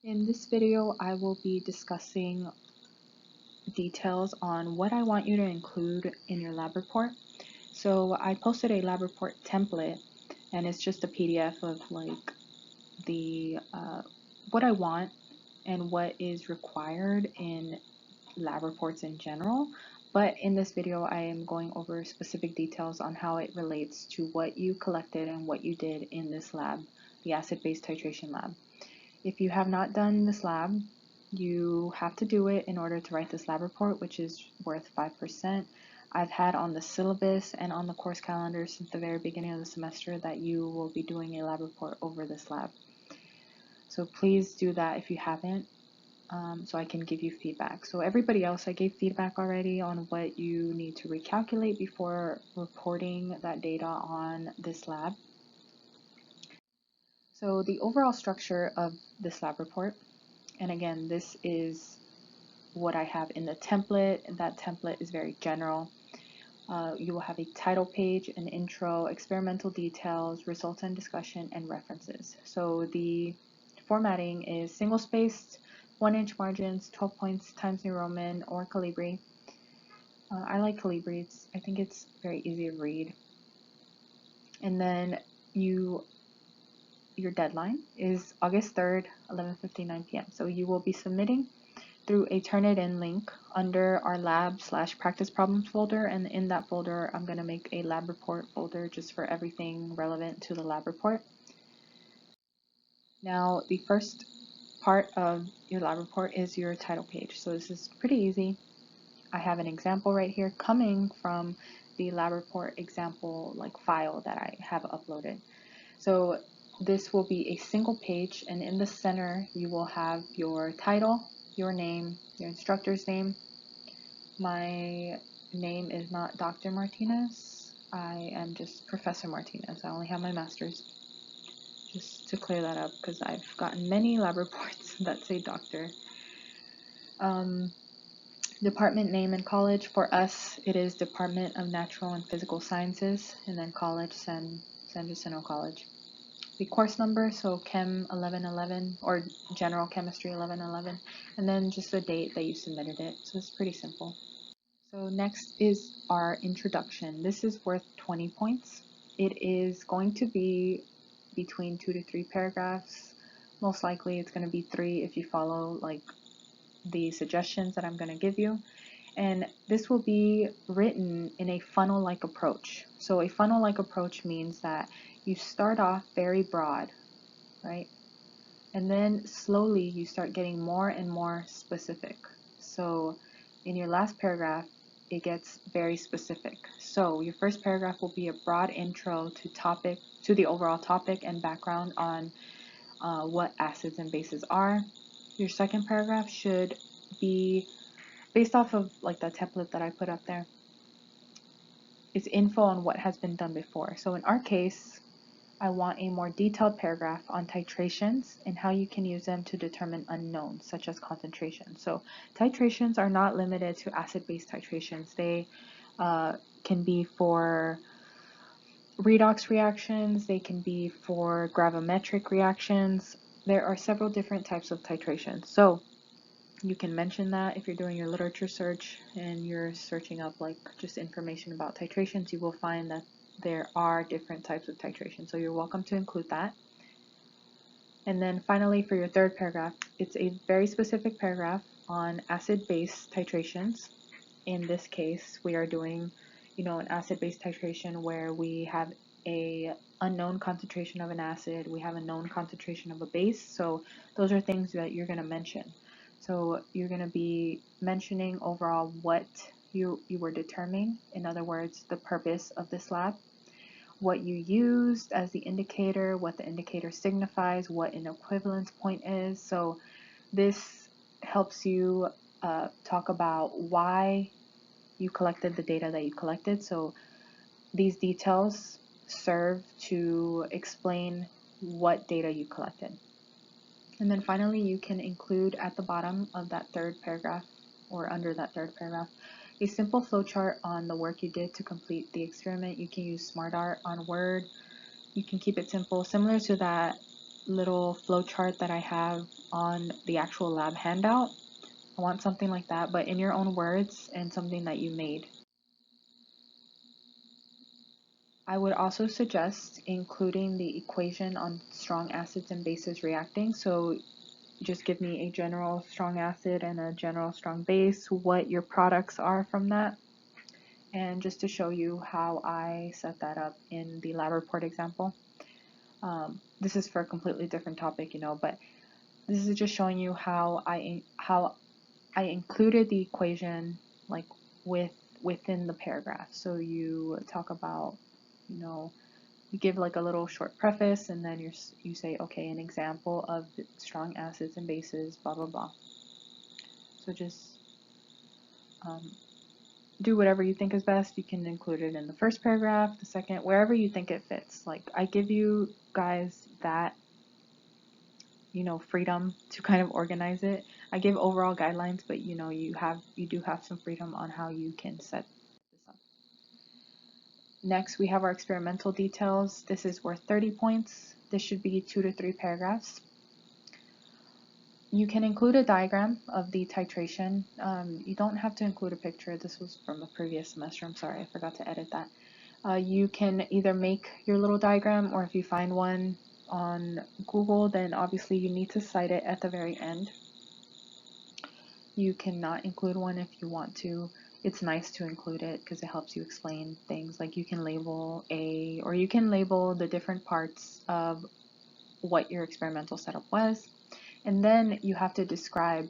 In this video, I will be discussing details on what I want you to include in your lab report. So I posted a lab report template, and it's just a PDF of like the what I want and what is required in lab reports in general. But in this video, I am going over specific details on how it relates to what you collected and what you did in this lab, the acid-base titration lab. If you have not done this lab, you have to do it in order to write this lab report, which is worth 5%. I've had on the syllabus and on the course calendar since the very beginning of the semester that you will be doing a lab report over this lab. So please do that if you haven't, so I can give you feedback. So everybody else, I gave feedback already on what you need to recalculate before reporting that data on this lab. So the overall structure of this lab report, and again, this is what I have in the template, and that template is very general. You will have a title page, an intro, experimental details, results and discussion, and references. So the formatting is single-spaced, 1-inch margins, 12 points, Times New Roman, or Calibri. I like Calibri. I think it's very easy to read. And then your deadline is August 3rd, 11:59 p.m. So you will be submitting through a Turnitin link under our lab/practice problems folder, and in that folder I'm going to make a lab report folder just for everything relevant to the lab report. Now the first part of your lab report is your title page. So this is pretty easy. I have an example right here coming from the lab report example file that I have uploaded. So this will be a single page, and in the center you will have your title, your name, your instructor's name. My name is not Dr. Martinez. I am just Professor Martinez. I only have my master's. Just to clear that up, because I've gotten many lab reports that say doctor. Department name and college. For us, it is Department of Natural and Physical Sciences, and then college, San Jacinto College. The course number, so Chem 1111 or General Chemistry 1111, and then just the date that you submitted it. So it's pretty simple. So next is our introduction. This is worth 20 points. It is going to be between 2 to 3 paragraphs. Most likely it's going to be 3 if you follow the suggestions that I'm going to give you. And this will be written in a funnel-like approach. So a funnel-like approach means that you start off very broad, right? And then slowly you start getting more and more specific. So in your last paragraph, it gets very specific. So your first paragraph will be a broad intro to the overall topic and background on what acids and bases are. Your second paragraph should be based off of the template that I put up there. It's info on what has been done before. So in our case, I want a more detailed paragraph on titrations and how you can use them to determine unknowns, such as concentration. So titrations are not limited to acid-base titrations. They can be for redox reactions, they can be for gravimetric reactions. There are several different types of titration. So you can mention that if you're doing your literature search and you're searching up just information about titrations, you will find that there are different types of titration. So you're welcome to include that. And then finally, for your third paragraph, it's a very specific paragraph on acid-base titrations. In this case, we are doing, an acid-base titration where we have a unknown concentration of an acid, we have a known concentration of a base. So those are things that you're going to mention. So you're going to be mentioning overall what you were determining, in other words, the purpose of this lab, what you used as the indicator, what the indicator signifies, what an equivalence point is. So this helps you talk about why you collected the data that you collected. So these details serve to explain what data you collected. And then finally, you can include at the bottom of that third paragraph, or under that third paragraph, a simple flowchart on the work you did to complete the experiment. You can use SmartArt on Word. You can keep it simple, similar to that little flowchart that I have on the actual lab handout. I want something like that, but in your own words and something that you made. I would also suggest including the equation on strong acids and bases reacting. So just give me a general strong acid and a general strong base, what your products are from that. And just to show you how I set that up in the lab report example. This is for a completely different topic, but this is just showing you how I included the equation like within the paragraph. So you talk about, you give like a little short preface, and then you say, okay, an example of strong acids and bases, blah blah blah. So just do whatever you think is best. You can include it in the first paragraph, the second, wherever you think it fits. Like, I give you guys that, freedom to kind of organize it. I give overall guidelines, but you do have some freedom on how you can set this up. Next, we have our experimental details. This is worth 30 points. This should be 2 to 3 paragraphs. You can include a diagram of the titration. You don't have to include a picture. This was from a previous semester. I'm sorry, I forgot to edit that. You can either make your little diagram, or if you find one on Google, then obviously you need to cite it at the very end. You cannot include one if you want to. It's nice to include it because it helps you explain things. Like, you can label or you can label the different parts of what your experimental setup was. And then you have to describe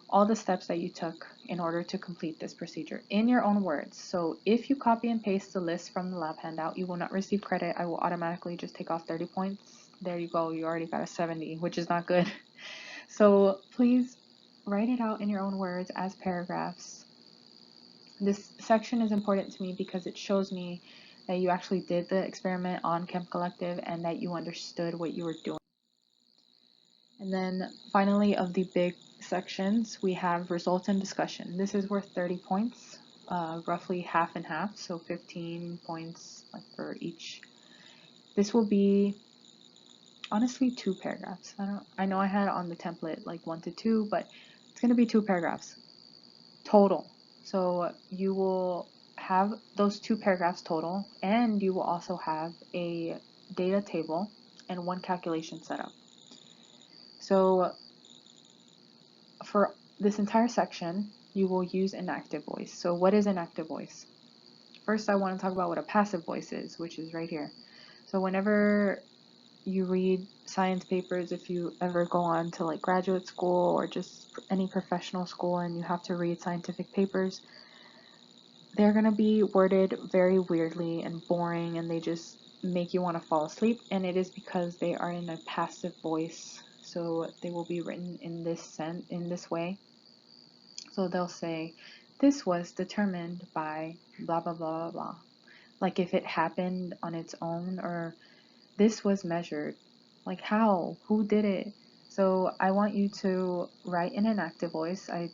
all the steps that you took in order to complete this procedure in your own words. So if you copy and paste the list from the lab handout, you will not receive credit. I will automatically just take off 30 points. There you go. You already got a 70, which is not good. So please write it out in your own words as paragraphs. This section is important to me because it shows me that you actually did the experiment on Chem Collective and that you understood what you were doing. And then finally, of the big sections, we have results and discussion. This is worth 30 points, roughly half and half, so 15 points for each. This will be honestly 2 paragraphs. I know I had on the template like 1 to 2, but it's going to be 2 paragraphs total. So you will have those 2 paragraphs total, and you will also have a data table and 1 calculation setup. So for this entire section, you will use an active voice. So what is an active voice? First, I want to talk about what a passive voice is, which is right here. So whenever you read science papers, if you ever go on to like graduate school or just any professional school and you have to read scientific papers, they're going to be worded very weirdly and boring, and they just make you want to fall asleep, and it is because they are in a passive voice. So they will be written in this way. So they'll say, this was determined by blah blah blah blah blah. Like if it happened on its own, or this was measured. Like how? Who did it? So I want you to write in an active voice. I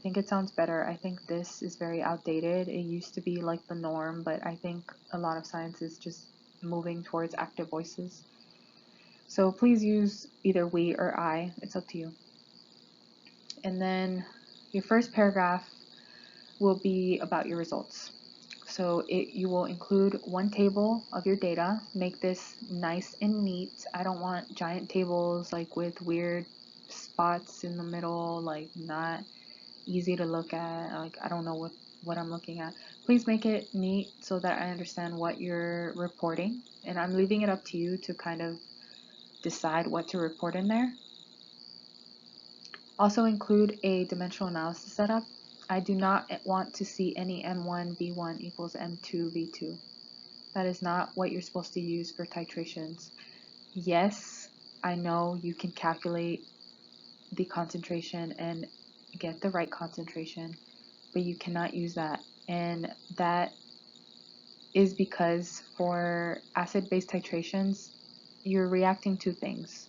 think it sounds better. I think this is very outdated. It used to be like the norm, but I think a lot of science is just moving towards active voices. So please use either we or I. It's up to you. And then your first paragraph will be about your results. So you will include 1 table of your data. Make this nice and neat. I don't want giant tables like with weird spots in the middle, like not easy to look at. Like I don't know what I'm looking at. Please make it neat so that I understand what you're reporting. And I'm leaving it up to you to kind of decide what to report in there. Also include a dimensional analysis setup. I do not want to see any M1 V1 equals M2 V2. That is not what you're supposed to use for titrations. Yes, I know you can calculate the concentration and get the right concentration, but you cannot use that. And that is because for acid-base titrations, you're reacting to things.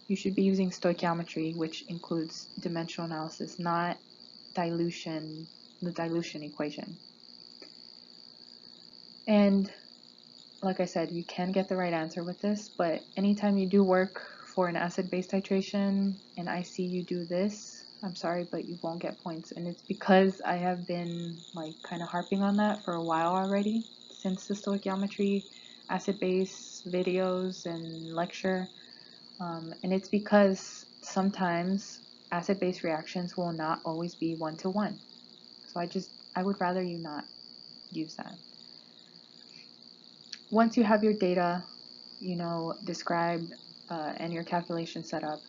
You should be using stoichiometry, which includes dimensional analysis, not dilution, the dilution equation. And like I said, you can get the right answer with this, but anytime you do work for an acid-base titration and I see you do this, I'm sorry, but you won't get points. And it's because I have been like kind of harping on that for a while already, since the stoichiometry acid-base videos and lecture. And it's because sometimes acid-base reactions will not always be one-to-one. So I would rather you not use that. Once you have your data, described and your calculation set up,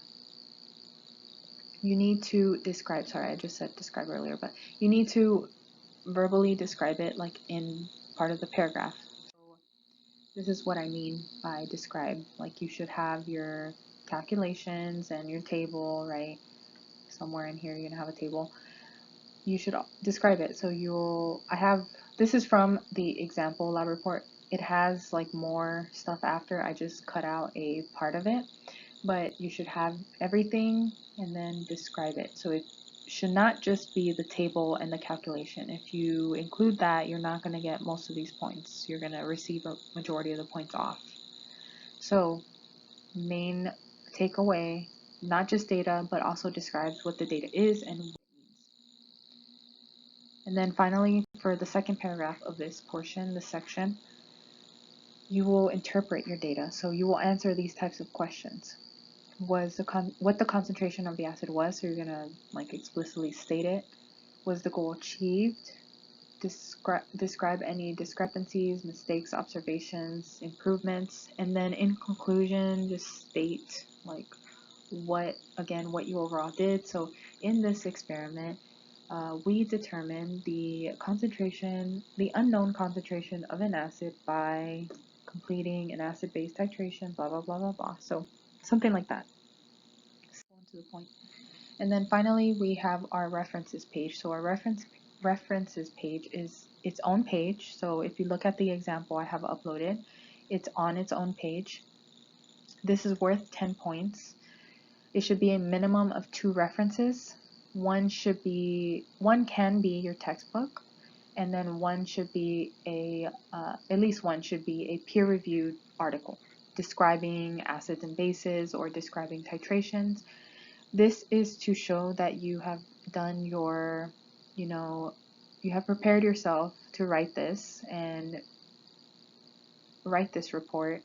you need to describe, sorry, I just said describe earlier, but you need to verbally describe it like in part of the paragraph. So this is what I mean by describe. Like you should have your calculations and your table, right? Somewhere in here you're gonna have a table. You should describe it. So this is from the example lab report. It has like more stuff after. I just cut out a part of it, but you should have everything and then describe it. So it should not just be the table and the calculation. If you include that, you're not going to get most of these points. You're going to receive a majority of the points off. So main takeaway, not just data, but also describes what the data is and what it means. And then finally, for the second paragraph of this portion, this section, you will interpret your data. So you will answer these types of questions. What the concentration of the acid was, so you're gonna like explicitly state it. Was the goal achieved? Describe any discrepancies, mistakes, observations, improvements, and then in conclusion, just state like what you overall did. So in this experiment, we determined the unknown concentration of an acid by completing an acid-base titration, blah, blah, blah, blah, blah. So something like that. To the point. And then finally, we have our references page. So our references page is its own page. So if you look at the example I have uploaded, it's on its own page. This is worth 10 points. It should be a minimum of 2 references. One can be your textbook, and then one should be at least one should be a peer-reviewed article describing acids and bases or describing titrations. This is to show that you have done you have prepared yourself to write this report,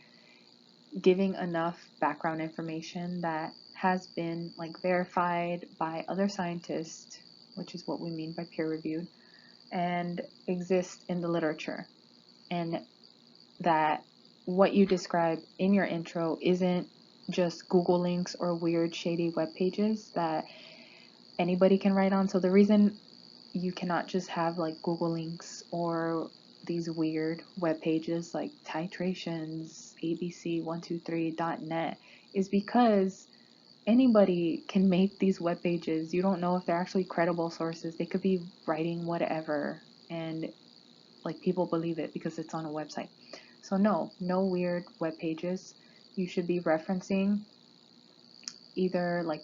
giving enough background information that has been like verified by other scientists, which is what we mean by peer-reviewed, and exists in the literature. And that what you describe in your intro isn't just Google links or weird shady web pages that anybody can write on. So the reason you cannot just have like Google links or these weird web pages like titrations, abc123.net is because anybody can make these web pages. You don't know if they're actually credible sources. They could be writing whatever and like people believe it because it's on a website. So no weird web pages. You should be referencing either like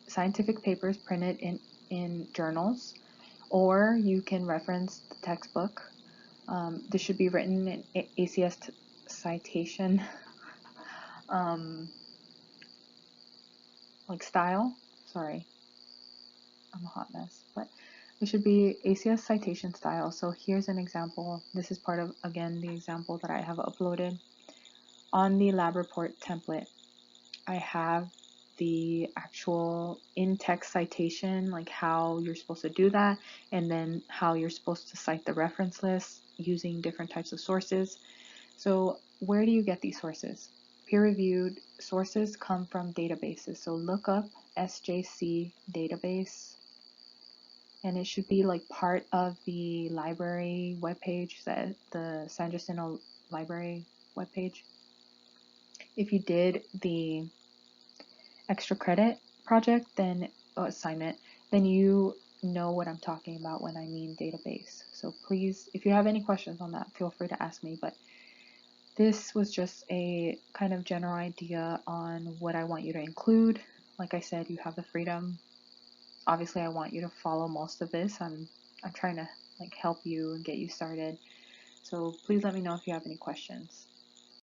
scientific papers printed in journals, or you can reference the textbook. This should be written in ACS citation like style. Sorry, I'm a hot mess, but it should be ACS citation style. So here's an example. This is part of, again, the example that I have uploaded. On the lab report template, I have the actual in-text citation, like how you're supposed to do that, and then how you're supposed to cite the reference list using different types of sources. So where do you get these sources? Peer-reviewed sources come from databases. So look up SJC database, and it should be like part of the library webpage, the San Jacinto Library webpage. If you did the extra credit project, then assignment, then you know what I'm talking about when I mean database. So please, if you have any questions on that, feel free to ask me. But this was just a kind of general idea on what I want you to include. Like I said, you have the freedom. Obviously, I want you to follow most of this. I'm trying to like help you and get you started. So please let me know if you have any questions.